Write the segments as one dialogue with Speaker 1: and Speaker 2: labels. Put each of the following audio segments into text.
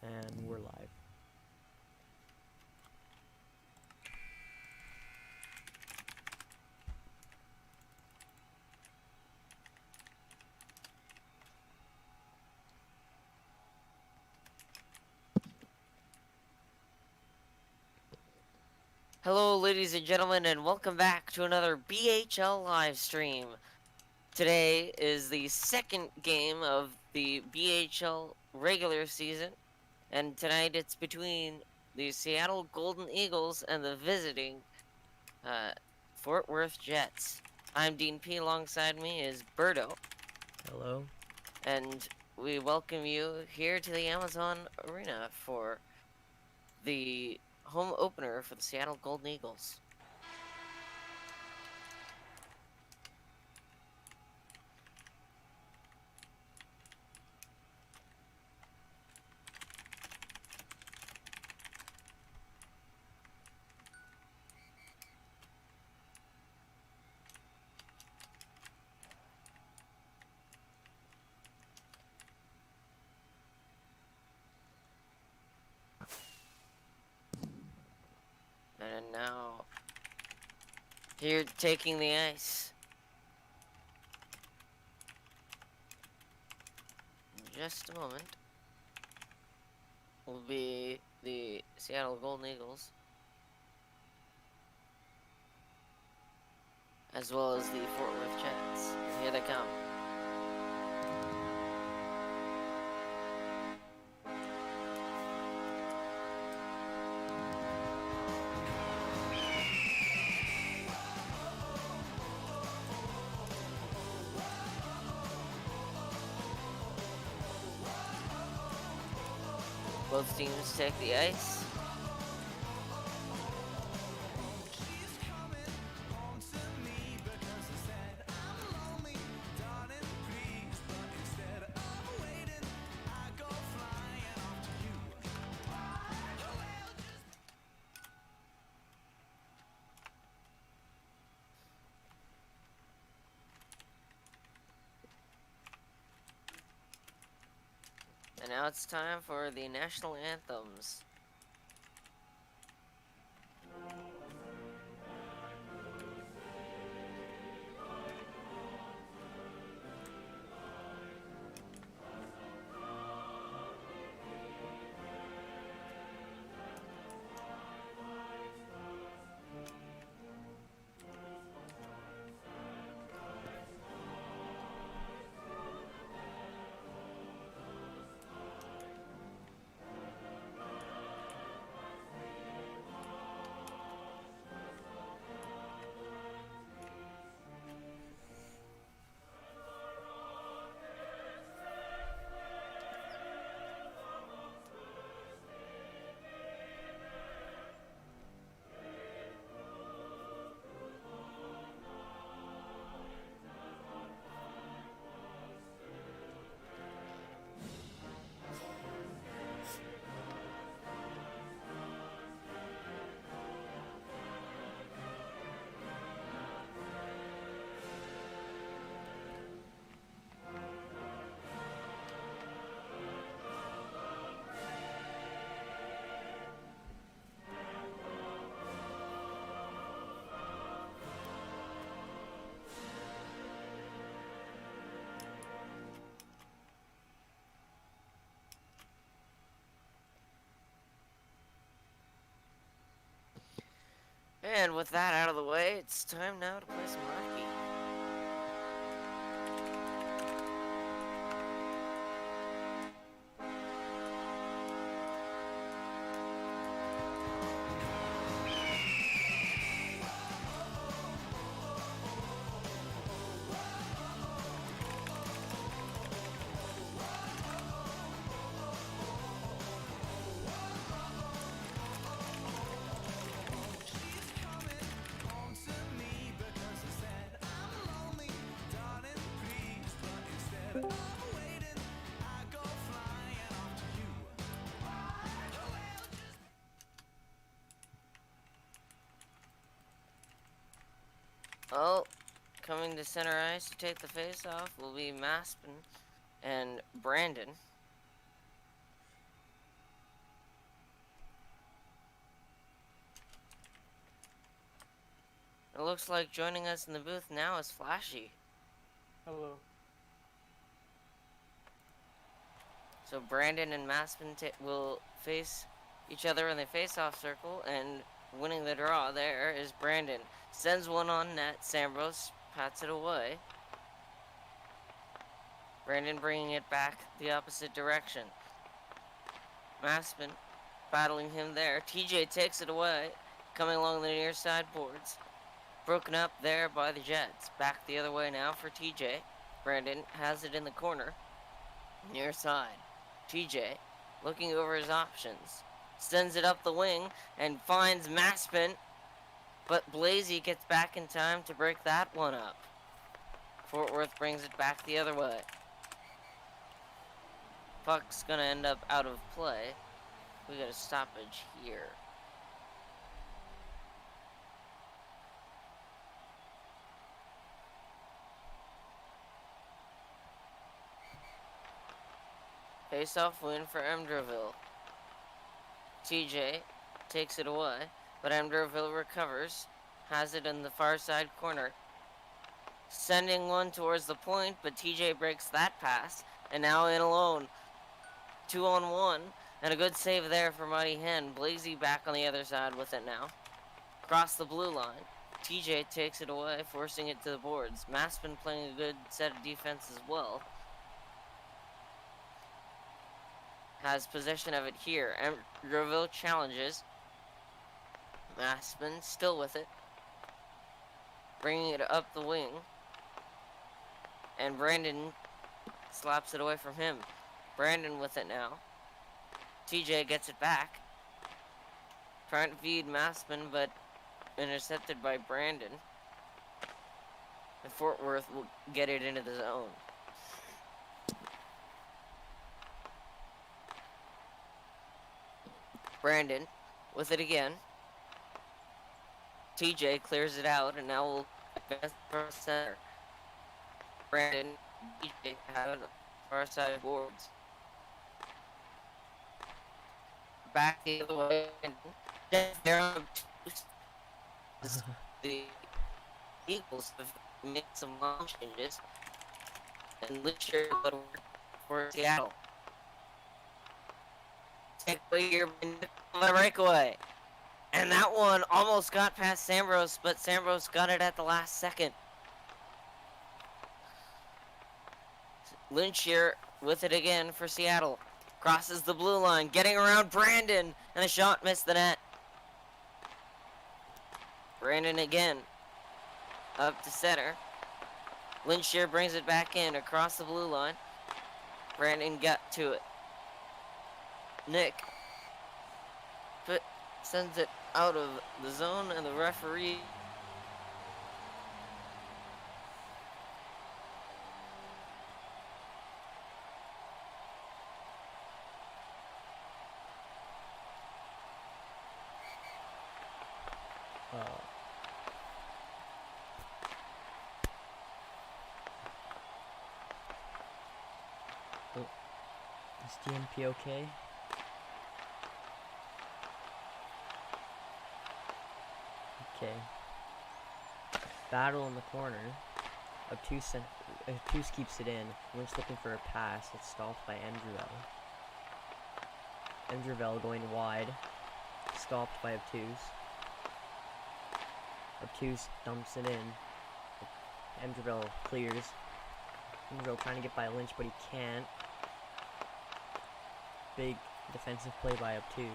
Speaker 1: And we're live.
Speaker 2: Hello, ladies and gentlemen, and welcome back to another BHL live stream. Today is the second game of the BHL regular season, and tonight it's between the Seattle Golden Eagles and the visiting uh, Fort Worth Jets. I'm Dean P. Alongside me is Berto,
Speaker 1: Hello.
Speaker 2: and we welcome you here to the Amazon Arena for the home opener for the Seattle Golden Eagles. And now, here taking the ice. In just a moment, will be the Seattle Golden Eagles, as well as the Fort Worth Jets. Here they come. Both teams take the ice. And now it's time for the national anthems. And with that out of the way, it's time now to play some hockey. Oh, coming to center ice to take the face off will be Maspin and Brandon. It looks like joining us in the booth now is Flashee.
Speaker 3: Hello.
Speaker 2: So Brandon and Maspin will face each other in the face-off circle, and winning the draw there is Brandon. Sends one on net. Sambros pats it away. Brandon bringing it back the opposite direction. Maspin battling him there. TJ takes it away, coming along the near side boards. Broken up there by the Jets. Back the other way now for TJ. Brandon has it in the corner. Near side. TJ looking over his options. Sends it up the wing and finds Maspin. But Blazy gets back in time to break that one up. Fort Worth brings it back the other way. Puck's gonna end up out of play. We got a stoppage here. Face-off win for Emdreville. TJ takes it away, but Emdreville recovers. Has it in the far side corner. Sending one towards the point, but TJ breaks that pass. And now in alone. 2-on-1. And a good save there for Muddy Hen. Blazy back on the other side with it now. Across the blue line. TJ takes it away, forcing it to the boards. Maspin playing a good set of defense as well. Has possession of it here. Emdreville challenges. Maspin still with it. Bringing it up the wing. And Brandon slaps it away from him. Brandon with it now. TJ gets it back. Trying to feed Maspin, but intercepted by Brandon. And Fort Worth will get it into the zone. Brandon with it again. TJ clears it out, and now we'll advance from center. Brandon, TJ have it far side boards. Back the other way, and the Eagles have made some line changes, and Lisher go to work for Seattle. Take away here on the breakaway. And that one almost got past Sambros, but Sambros got it at the last second. Lynch here with it again for Seattle. Crosses the blue line, getting around Brandon, and the shot missed the net. Brandon again. Up to center. Lynch here brings it back in across the blue line. Brandon got to it. Nick sends it out of the zone, and the referee
Speaker 1: is DMP okay? Okay. Battle in the corner. Obtuse keeps it in. Lynch looking for a pass. It's stopped by Emdreville. Emdreville going wide. Stopped by Obtuse. Obtuse dumps it in. Emdreville clears. Emdreville trying to get by Lynch, but he can't. Big defensive play by Obtuse.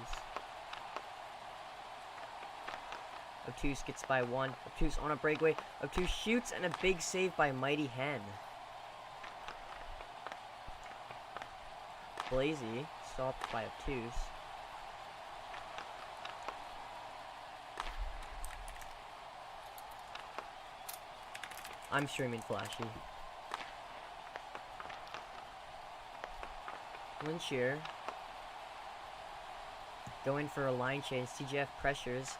Speaker 1: Obtuse gets by one. Obtuse on a breakaway. Obtuse shoots, and a big save by Mighty Hen. Blazy stopped by Obtuse. I'm streaming Flashee. Lynch here. Going for a line change. TGF pressures.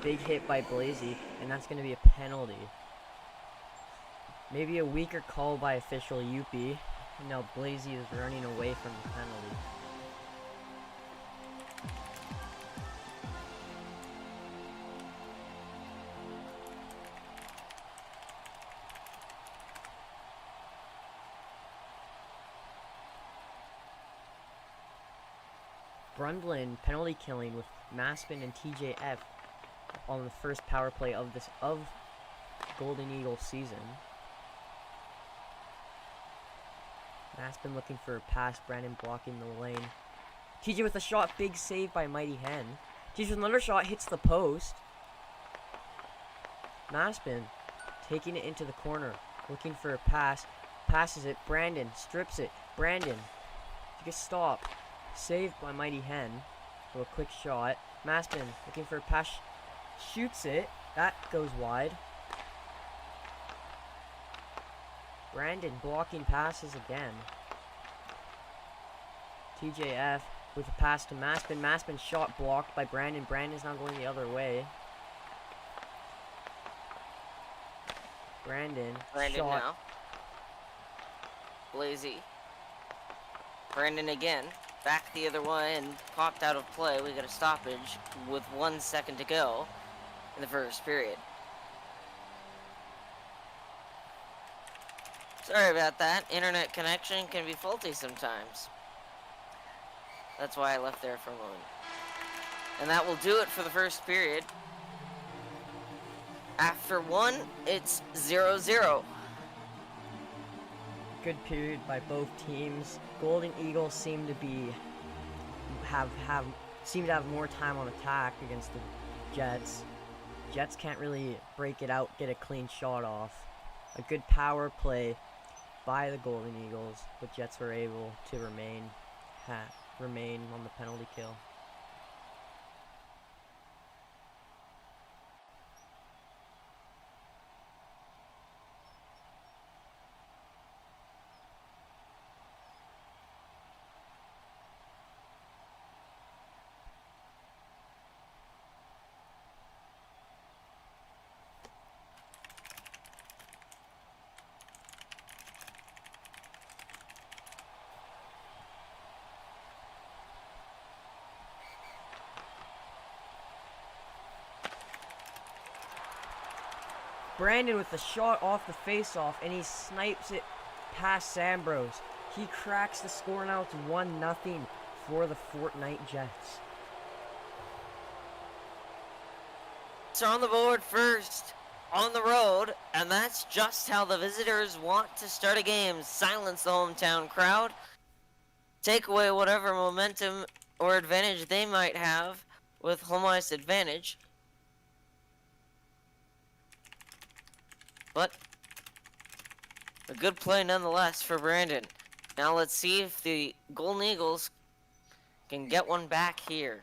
Speaker 1: Big hit by Blazy, and that's going to be a penalty. Maybe a weaker call by official Youppi. Now Blazy is running away from the penalty. Brundlin penalty killing with Maspin and TJF on the first power play of Golden Eagle season. Maspin looking for a pass, Brandon blocking the lane. TJ with a shot, big save by Mighty Hen. TJ with another shot, hits the post. Maspin taking it into the corner, looking for a pass, passes it, Brandon strips it, Brandon, take a stop, saved by Mighty Hen, so a quick shot. Maspin looking for a pass, shoots it, that goes wide. Brandon blocking passes again. TJF with a pass to Maspin. Maspin shot blocked by Brandon. Brandon's now going the other way. Brandon shot.
Speaker 2: Now. Blazy. Brandon again. Back the other way and popped out of play. We got a stoppage with 1 second to go in the first period. Sorry about that. Internet connection can be faulty sometimes. That's why I left there for a moment. And that will do it for the first period. After one, it's 0-0.
Speaker 1: Good period by both teams. Golden Eagles seem to have more time on attack against the Jets. Jets can't really break it out, get a clean shot off. A good power play by the Golden Eagles, but Jets were able to remain on the penalty kill. Brandon with the shot off the face-off, and he snipes it past Sambros. He cracks the score now. It's 1-0 for the Fortnite Jets.
Speaker 2: It's on the board first, on the road, and that's just how the visitors want to start a game. Silence the hometown crowd, take away whatever momentum or advantage they might have with home ice advantage. But a good play nonetheless for Brandon. Now let's see if the Golden Eagles can get one back here.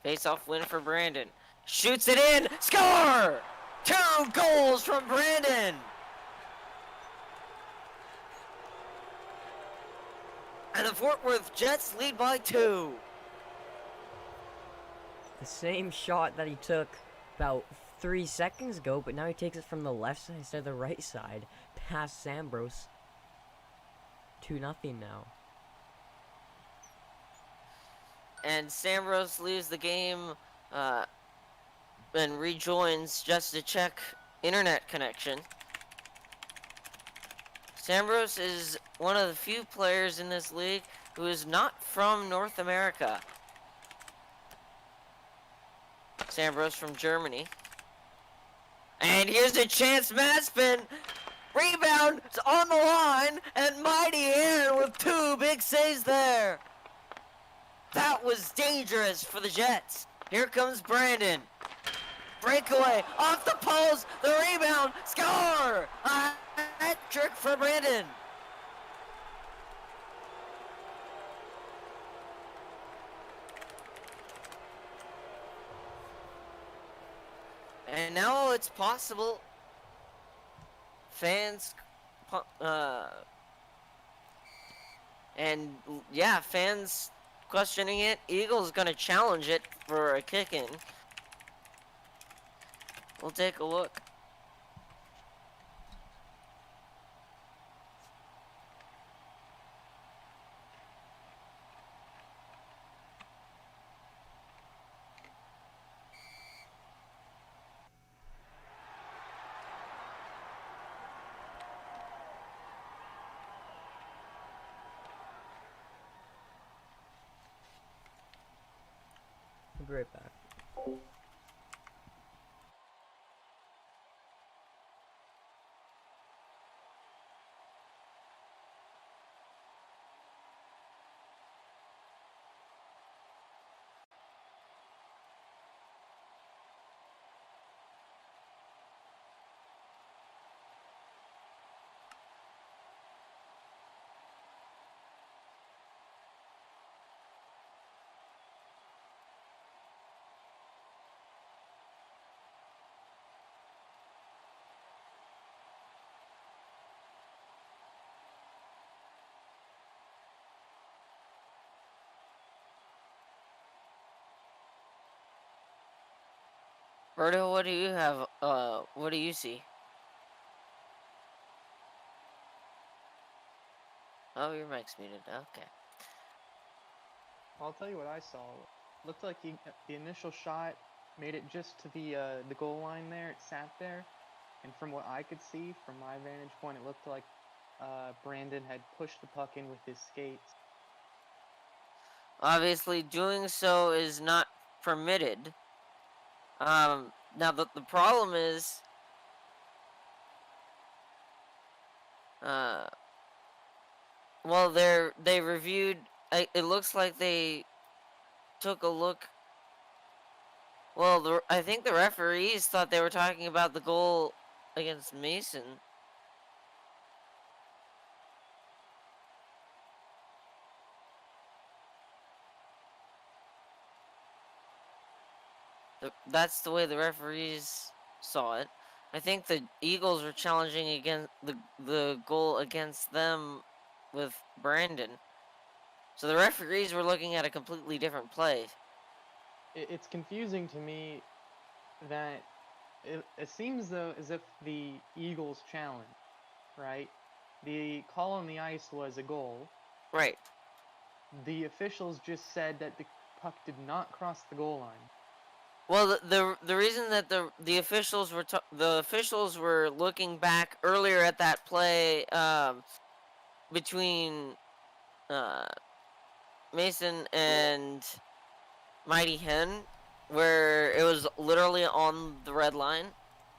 Speaker 2: Face-off win for Brandon. Shoots it in! Score! 2 goals from Brandon! And the Fort Worth Jets lead by 2.
Speaker 1: The same shot that he took about 3 seconds ago, but now he takes it from the left side instead of the right side, past Sambros. 2-0 now.
Speaker 2: And Sambros leaves the game and rejoins just to check internet connection. Sambros is one of the few players in this league who is not from North America. Sambros from Germany. And here's a chance, Maspin. Rebound is on the line, and Mighty Hen with 2 big saves there. That was dangerous for the Jets. Here comes Brandon. Breakaway off the post, the rebound, score! A hat trick for Brandon. And now it's possible fans, fans questioning it. Eagles gonna challenge it for a kick-in. We'll take a look.
Speaker 1: be right back.
Speaker 2: Berto, what do you have? What do you see? Oh, your mic's muted. Okay.
Speaker 3: I'll tell you what I saw. Looked like the initial shot made it just to the goal line there. It sat there, and from what I could see, from my vantage point, it looked like Brandon had pushed the puck in with his skates.
Speaker 2: Obviously, doing so is not permitted. Now the problem is, well, they reviewed. It looks like they took a look. Well, I think the referees thought they were talking about the goal against Mason. That's the way the referees saw it. I think the Eagles were challenging against the goal against them with Brandon. So the referees were looking at a completely different play.
Speaker 3: It's confusing to me that it seems though as if the Eagles challenge, right? The call on the ice was a goal.
Speaker 2: Right.
Speaker 3: The officials just said that the puck did not cross the goal line.
Speaker 2: Well, the reason that the officials were looking back earlier at that play between Mason and Mighty Hen, where it was literally on the red line,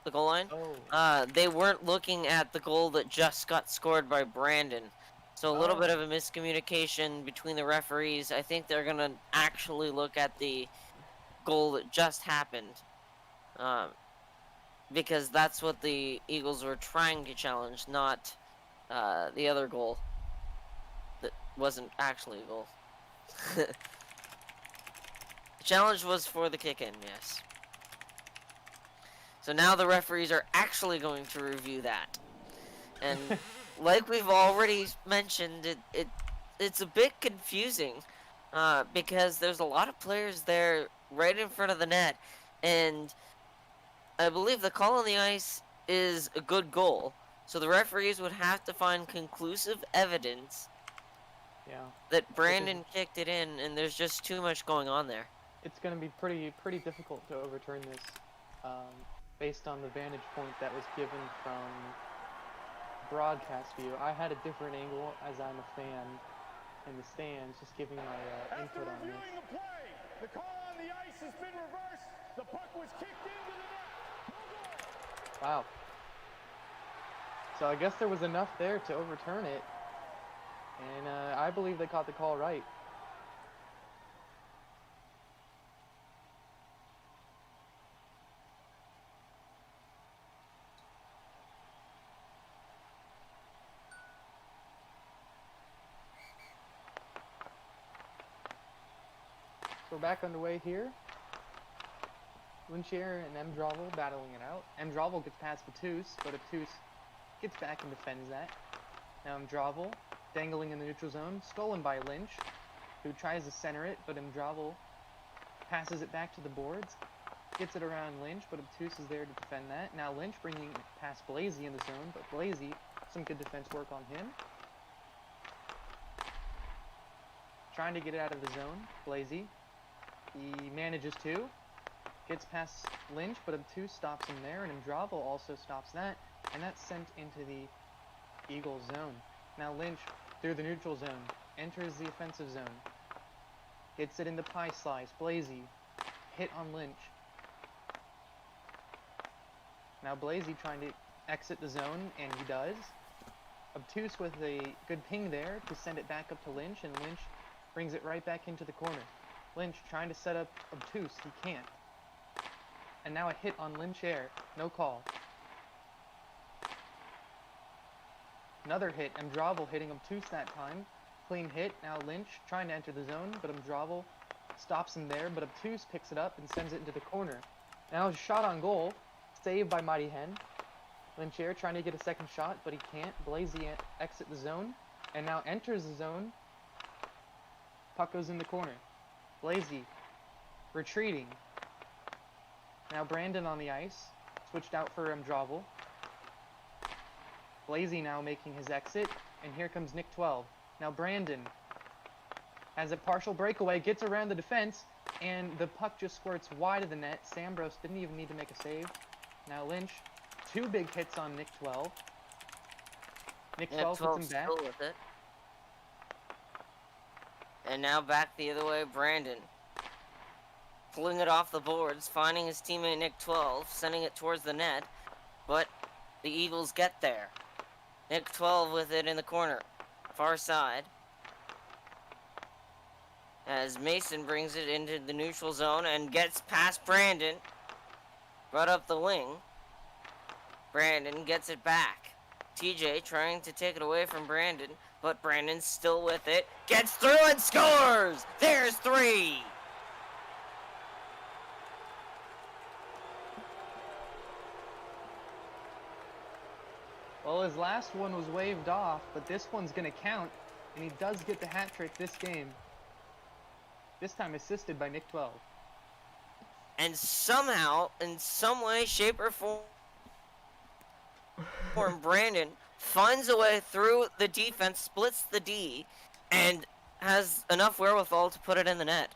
Speaker 2: the goal line.
Speaker 3: Oh.
Speaker 2: They weren't looking at the goal that just got scored by Brandon. So a little bit of a miscommunication between the referees. I think they're gonna actually look at the goal that just happened, because that's what the Eagles were trying to challenge, not the other goal that wasn't actually a goal. The challenge was for the kick-in, yes. So now the referees are actually going to review that. And like we've already mentioned, it's a bit confusing because there's a lot of players there right in front of the net, and I believe the call on the ice is a good goal. So the referees would have to find conclusive evidence that Brandon kicked it in, and there's just too much going on there.
Speaker 3: It's going to be pretty difficult to overturn this, based on the vantage point that was given from broadcast view. I had a different angle as I'm a fan in the stands, just giving my input on this.
Speaker 4: The play, the call on the ice has been reversed. The puck was kicked into the net.
Speaker 3: Wow. So I guess there was enough there to overturn it, and I believe they caught the call right. So we're back underway here. Lynchier and Mdravel battling it out. Mdravel gets past Batus, but Batus gets back and defends that. Now Mdravel dangling in the neutral zone, stolen by Lynch, who tries to center it, but Mdravel passes it back to the boards, gets it around Lynch, but Batus is there to defend that. Now Lynch bringing it past Blazey in the zone, but Blazey, some good defense work on him. Trying to get it out of the zone, Blazey. He manages to. Gets past Lynch, but Batus stops him there, and Mdravel also stops that, and that's sent into the Eagles zone. Now Lynch, through the neutral zone, enters the offensive zone. Gets it into Pie Slice. Blazey hit on Lynch. Now Blazey trying to exit the zone, and he does. Obtuse with a good ping there to send it back up to Lynch, and Lynch brings it right back into the corner. Lynch trying to set up Obtuse, he can't. And now a hit on Lynch air, no call. Another hit, Mdravel hitting Obtuse that time. Clean hit, now Lynch trying to enter the zone, but Mdravel stops him there, but Obtuse picks it up and sends it into the corner. Now a shot on goal, saved by Mighty Hen. Lynch air trying to get a second shot, but he can't. Blazey exit the zone, and now enters the zone. Puck goes in the corner. Blazey retreating. Now Brandon on the ice, switched out for Mdravel. Blazey now making his exit, and here comes Nick 12. Now Brandon has a partial breakaway, gets around the defense, and the puck just squirts wide of the net. Sambros didn't even need to make a save. Now Lynch, 2 big hits on Nick 12. Nick 12 puts him back.
Speaker 2: Still with it. And now back the other way, Brandon. Pulling it off the boards, finding his teammate Nick 12, sending it towards the net, but the Eagles get there. Nick 12 with it in the corner, far side. As Mason brings it into the neutral zone and gets past Brandon. Brought up the wing. Brandon gets it back. TJ trying to take it away from Brandon, but Brandon's still with it. Gets through and scores! There's 3!
Speaker 3: Well, his last one was waved off, but this one's going to count, and he does get the hat trick this game. This time assisted by Nick 12.
Speaker 2: And somehow, in some way, shape, or form, Brandon finds a way through the defense, splits the D, and has enough wherewithal to put it in the net.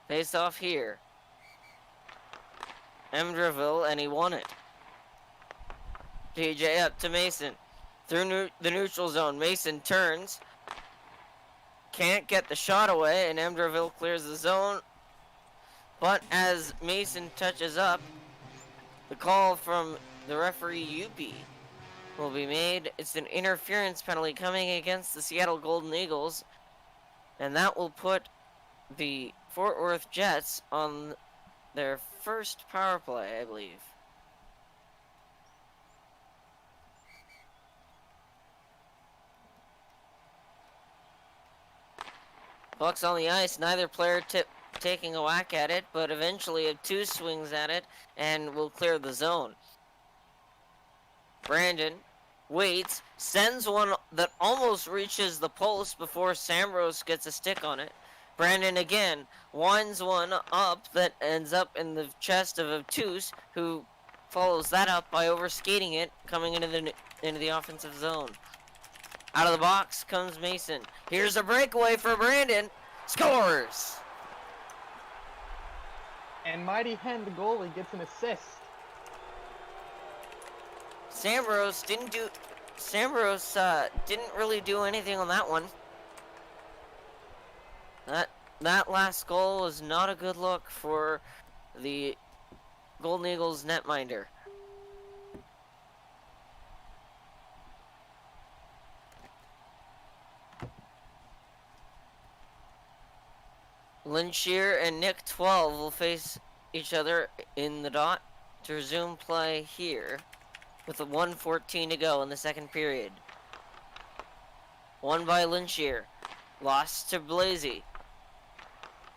Speaker 2: Face off here. Emdreville, and he won it. TJ up to Mason. Through the neutral zone. Mason turns. Can't get the shot away, and Emdreville clears the zone. But as Mason touches up, the call from the referee Youppi will be made. It's an interference penalty coming against the Seattle Golden Eagles, and that will put the Fort Worth Jets on their first power play, I believe. Puck's on the ice, neither player taking a whack at it, but eventually 2 swings at it and will clear the zone. Brandon waits, sends one that almost reaches the post before Sambros gets a stick on it. Brandon again winds one up that ends up in the chest of Obtuse, who follows that up by overskating it, coming into the offensive zone. Out of the box comes Mason. Here's a breakaway for Brandon. Scores!
Speaker 3: And Mighty Hen, the goalie, gets an assist.
Speaker 2: Sambros didn't really do anything on that one. That last goal was not a good look for the Golden Eagles netminder. Linshear and Nick 12 will face each other in the dot to resume play here with a 1:14 to go in the second period. Won by Linshear. Lost to Blazey.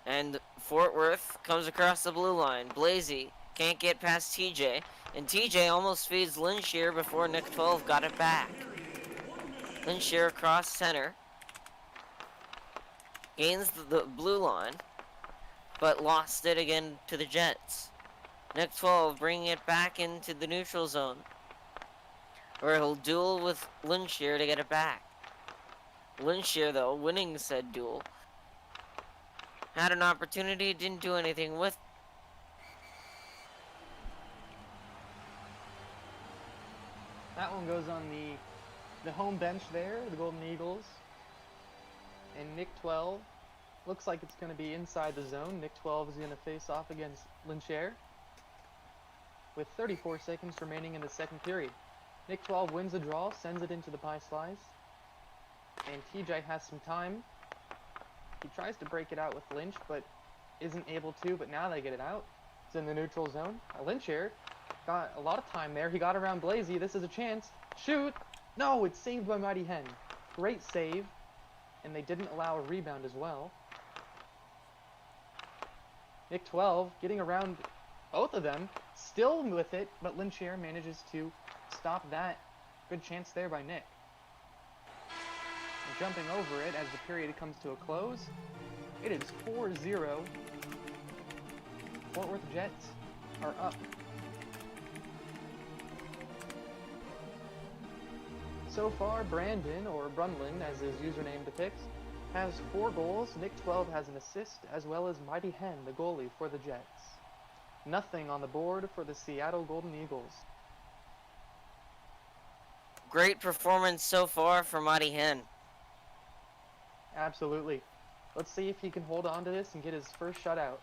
Speaker 2: And Fort Worth comes across the blue line. Blazey can't get past TJ. And TJ almost feeds Linshear before Nick 12 got it back. Linshear across center. Gains the blue line. But lost it again to the Jets. Nick 12 bringing it back into the neutral zone, where he'll duel with Linshear to get it back. Linshear, though, winning said duel. Had an opportunity, didn't do anything with.
Speaker 3: That one goes on the home bench there, the Golden Eagles. And Nick 12 looks like it's going to be inside the zone. Nick 12 is going to face off against Lincher with 34 seconds remaining in the second period. Nick 12 wins the draw, sends it into the pie slice. And TJ has some time. He tries to break it out with Lynch, but isn't able to, but now they get it out. It's in the neutral zone. Lynch here got a lot of time there. He got around Blazy. This is a chance. Shoot! No, it's saved by Mighty Hen. Great save. And they didn't allow a rebound as well. Nick 12 getting around both of them. Still with it, but Lincher manages to stop that. Good chance there by Nick. And jumping over it as the period comes to a close. It is 4-0. Fort Worth Jets are up. So far, Brandon, or Brunlin as his username depicts, has 4 goals. Nick 12 has an assist, as well as Mighty Hen, the goalie for the Jets. Nothing on the board for the Seattle Golden Eagles.
Speaker 2: Great performance so far for Mighty Hen.
Speaker 3: Absolutely. Let's see if he can hold on to this and get his first shutout.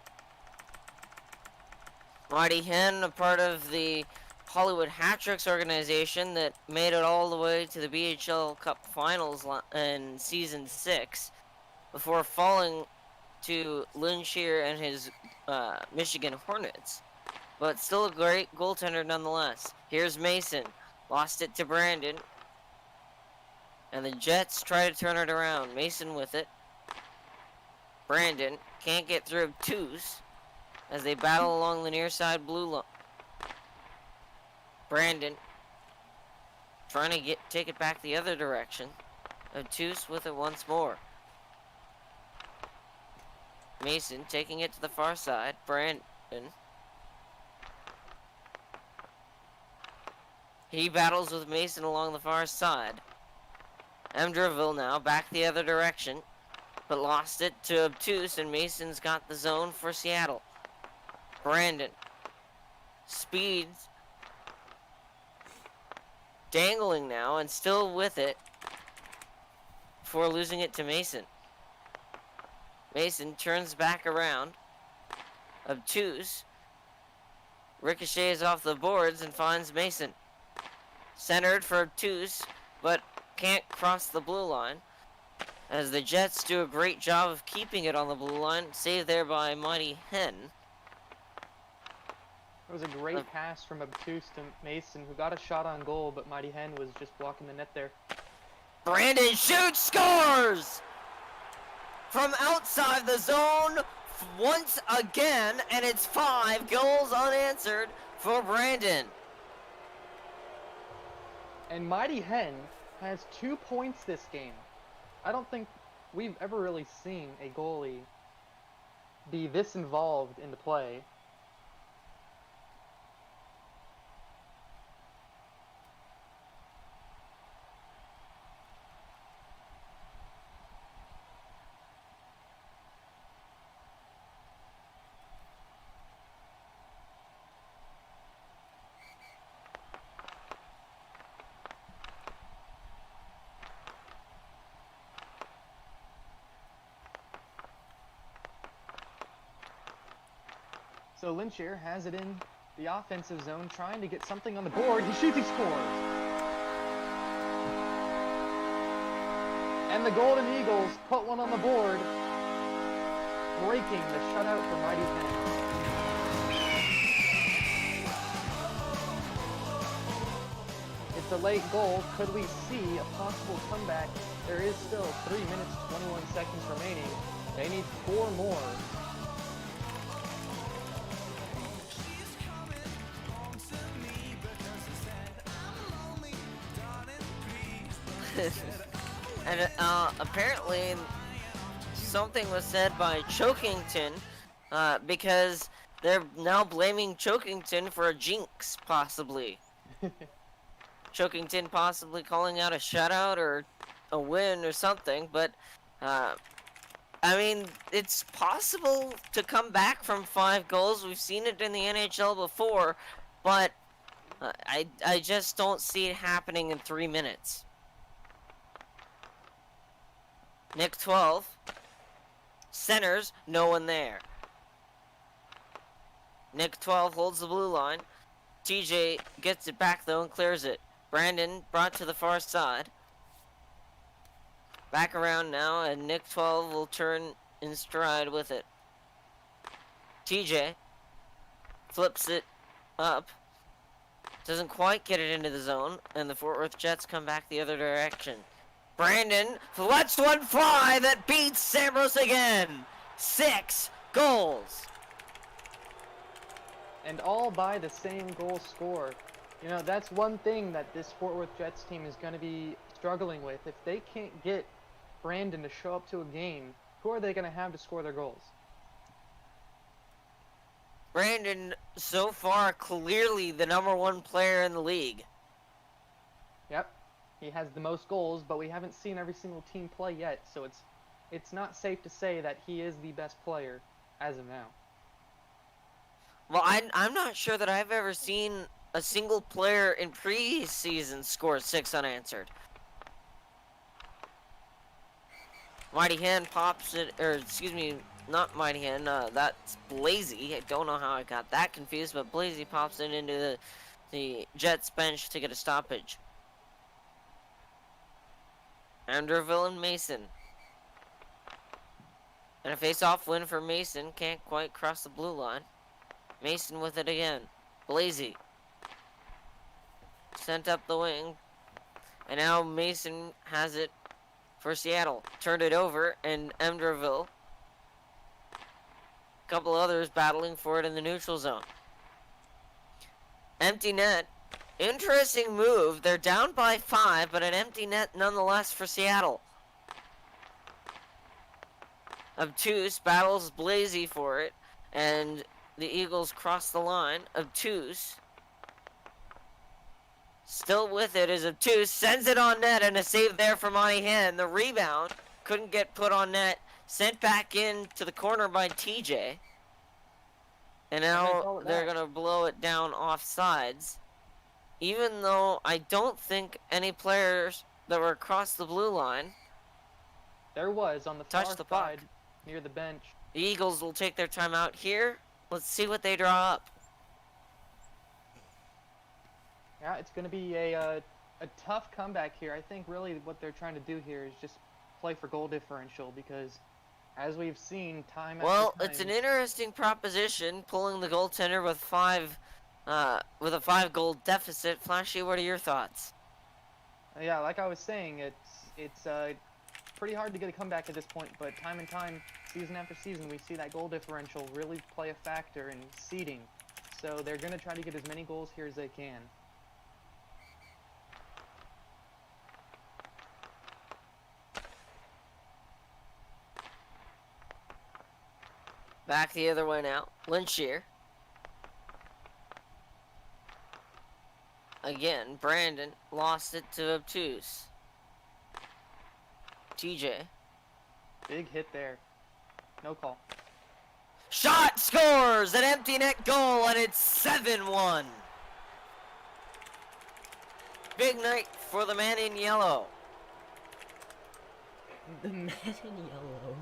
Speaker 2: Mighty Hen, a part of the Hollywood Hat-Tricks organization that made it all the way to the BHL Cup Finals in Season 6 before falling to Lincher and his Michigan Hornets. But still a great goaltender nonetheless. Here's Mason. Lost it to Brandon. And the Jets try to turn it around. Mason with it. Brandon can't get through Obtuse as they battle along the near side blue line. Brandon trying to take it back the other direction. Obtuse with it once more. Mason taking it to the far side. Brandon. He battles with Mason along the far side. Emdreville now back the other direction, but lost it to Obtuse, and Mason's got the zone for Seattle. Brandon speeds, dangling now and still with it before losing it to Mason. Mason turns back around. Obtuse ricochets off the boards and finds Mason. Centered for Obtuse, but can't cross the blue line, as the Jets do a great job of keeping it on the blue line, saved there by Mighty Hen.
Speaker 3: It was a great pass from Obtuse to Mason, who got a shot on goal, but Mighty Hen was just blocking the net there.
Speaker 2: Brandon shoots, scores! From outside the zone once again, and it's 5 goals unanswered for Brandon.
Speaker 3: And Mighty Hen has 2 points this game. I don't think we've ever really seen a goalie be this involved in the play. So Lincher has it in the offensive zone, trying to get something on the board. He shoots, he scores! And the Golden Eagles put one on the board, breaking the shutout for Mighty Hen. It's a late goal. Could we see a possible comeback? There is still 3 minutes, 21 seconds remaining. They need 4 more.
Speaker 2: And apparently something was said by Chokington, because they're now blaming Chokington for a jinx, possibly. Chokington possibly calling out a shutout or a win or something, but I mean, it's possible to come back from 5 goals. We've seen it in the NHL before, but I just don't see it happening in 3 minutes. Nick 12. Centers, no one there. Nick 12 holds the blue line. TJ gets it back though and clears it. Brandon brought to the far side. Back around now, and Nick 12 will turn in stride with it. TJ flips it up. Doesn't quite get it into the zone, and the Fort Worth Jets come back the other direction. Brandon lets one fly that beats Sambros again. 6 goals.
Speaker 3: And all by the same goal scorer. You know, that's one thing that this Fort Worth Jets team is going to be struggling with. If they can't get Brandon to show up to a game, who are they going to have to score their goals?
Speaker 2: Brandon, so far, clearly the #1 player in the league.
Speaker 3: Yep, he has the most goals, but we haven't seen every single team play yet, so it's not safe to say that he is the best player as of now.
Speaker 2: Well, I'm not sure that I've ever seen a single player in preseason score 6 unanswered. Mighty Hand pops it, or excuse me, not Mighty Hand, that's Blazy. I don't know how I got that confused, but Blazy pops it into the Jets bench to get a stoppage. Anderville and Mason. And a face-off win for Mason, can't quite cross the blue line. Mason with it again. Blazy. Sent up the wing. And now Mason has it for Seattle. Turned it over, and Anderville. A couple others battling for it in the neutral zone. Empty net. Interesting move. They're down by 5, but an empty net nonetheless for Seattle. Obtuse battles Blazy for it, and the Eagles cross the line. Obtuse. Still with it is Obtuse. Sends it on net, and a save there from Monahan. The rebound couldn't get put on net. Sent back in to the corner by TJ. And now they're going to blow it down off sides. Even though I don't think any players that were across the blue line
Speaker 3: There was on the far
Speaker 2: touched the puck.
Speaker 3: side near the bench.
Speaker 2: The Eagles will take their time out here. Let's see what they draw up.
Speaker 3: Yeah, it's going to be a tough comeback here. I think really what they're trying to do here is just play for goal differential because, as we've seen time
Speaker 2: Well,
Speaker 3: after time...
Speaker 2: it's an interesting proposition, pulling the goaltender with a 5-goal deficit. Flashee, what are your thoughts?
Speaker 3: Yeah, like I was saying, it's pretty hard to get a comeback at this point, but time and time, season after season, we see that goal differential really play a factor in seeding. So they're going to try to get as many goals here as they can.
Speaker 2: Back the other way now. Lynchier. Again, Brandon lost it to Obtuse. TJ.
Speaker 3: Big hit there. No call.
Speaker 2: Shot scores! An empty net goal, and it's 7-1. Big night for the man in yellow.
Speaker 1: The man in yellow.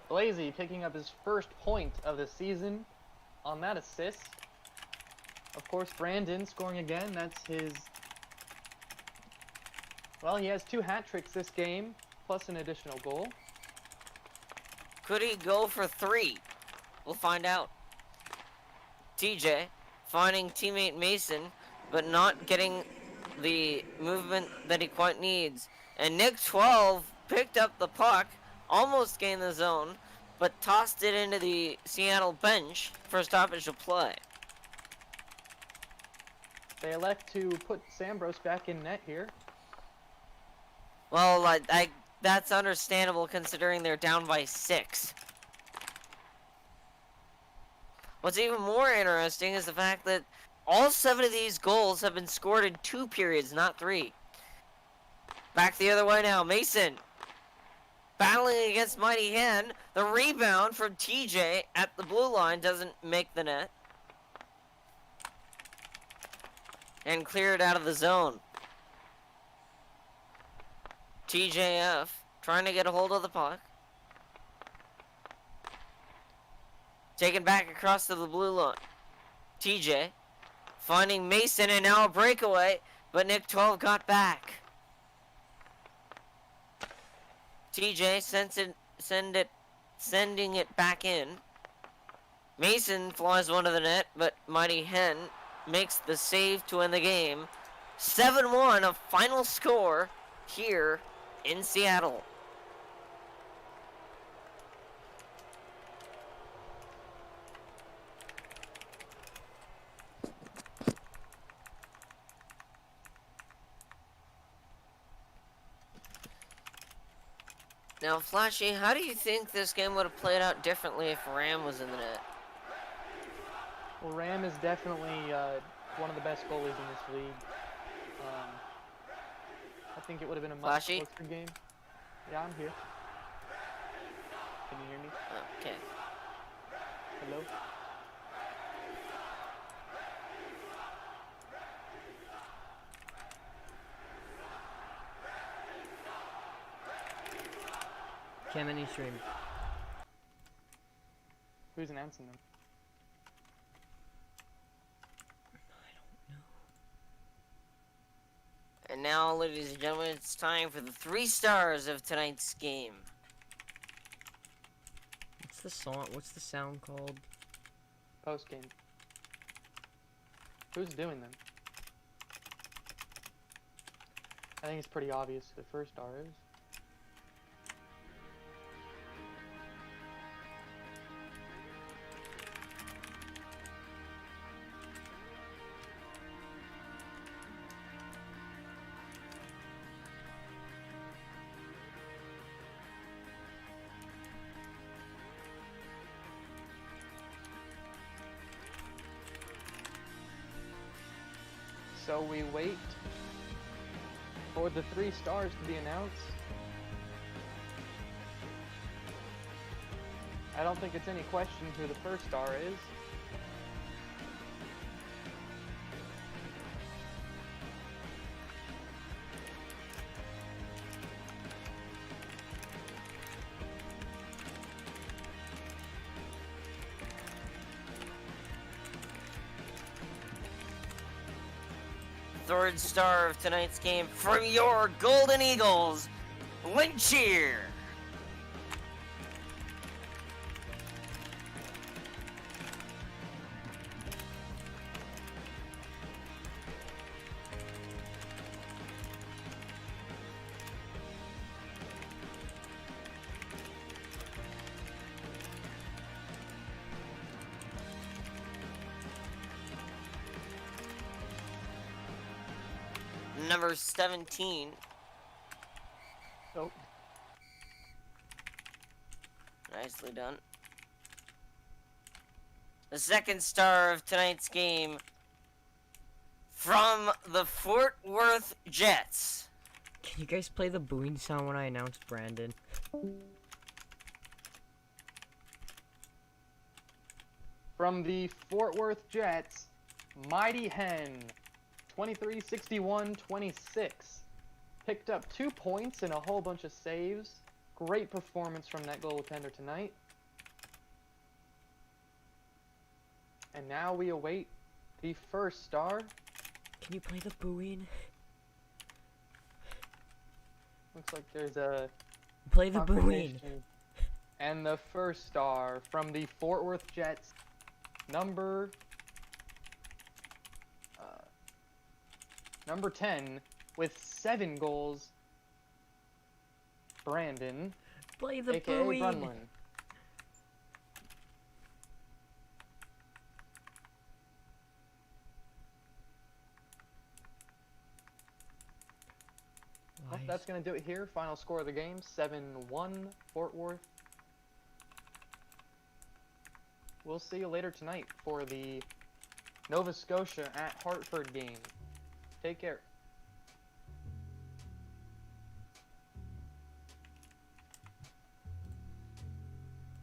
Speaker 3: Blazy picking up his first point of the season on that assist. Of course, Brandon scoring again. That's his... Well, he has 2 hat tricks this game, plus an additional goal.
Speaker 2: Could he go for 3? We'll find out. TJ finding teammate Mason, but not getting the movement that he quite needs. And Nick 12 picked up the puck, almost gained the zone, but tossed it into the Seattle bench for a stoppage of play.
Speaker 3: They elect to put Sambros back in net here.
Speaker 2: Well, that's understandable considering they're down by 6. What's even more interesting is the fact that all 7 of these goals have been scored in 2 periods, not 3. Back the other way now. Mason battling against Mighty Hen. The rebound from TJ at the blue line doesn't make the net. And cleared out of the zone. TJF trying to get a hold of the puck. Taken back across to the blue line. TJ finding Mason and now a breakaway, but Nick 12 got back. TJ sending it back in. Mason flies one to the net, but Mighty Hen makes the save to win the game. 7-1, a final score here in Seattle. Now, Flashee, how do you think this game would have played out differently if Ram was in the net?
Speaker 3: Well, Ram is definitely one of the best goalies in this league. I think it would have been a much
Speaker 2: Flashee?
Speaker 3: closer game. Yeah, I'm here. Can you hear me?
Speaker 2: Okay.
Speaker 3: Hello?
Speaker 1: Cam any stream.
Speaker 3: Who's announcing them?
Speaker 2: And now, ladies and gentlemen, it's time for the 3 stars of tonight's game.
Speaker 1: What's the song? What's the sound called?
Speaker 3: Post game. Who's doing them? I think it's pretty obvious who the first star is. So we wait for the 3 stars to be announced. I don't think it's any question who the first star is.
Speaker 2: Third star of tonight's game from your Golden Eagles, Lynchier. Number 17.
Speaker 3: Oh,
Speaker 2: Nicely done. The second star of tonight's game from the Fort Worth Jets.
Speaker 1: Can you guys play the booing sound when I announced Brandon?
Speaker 3: from the Fort Worth Jets, Mighty Hen, 23-61-26. Picked up 2 points and a whole bunch of saves. Great performance from that goaltender tonight. And now we await the first star.
Speaker 1: Can you play the booing?
Speaker 3: Looks like there's a
Speaker 1: Play the booing.
Speaker 3: confirmation. And the first star from the Fort Worth Jets, number 10 with 7 goals, Brandon,
Speaker 1: Play the
Speaker 3: aka
Speaker 1: booing.
Speaker 3: Brunlin. Well, that's going to do it here. Final score of the game, 7-1 Fort Worth. We'll see you later tonight for the Nova Scotia at Hartford game. Take care.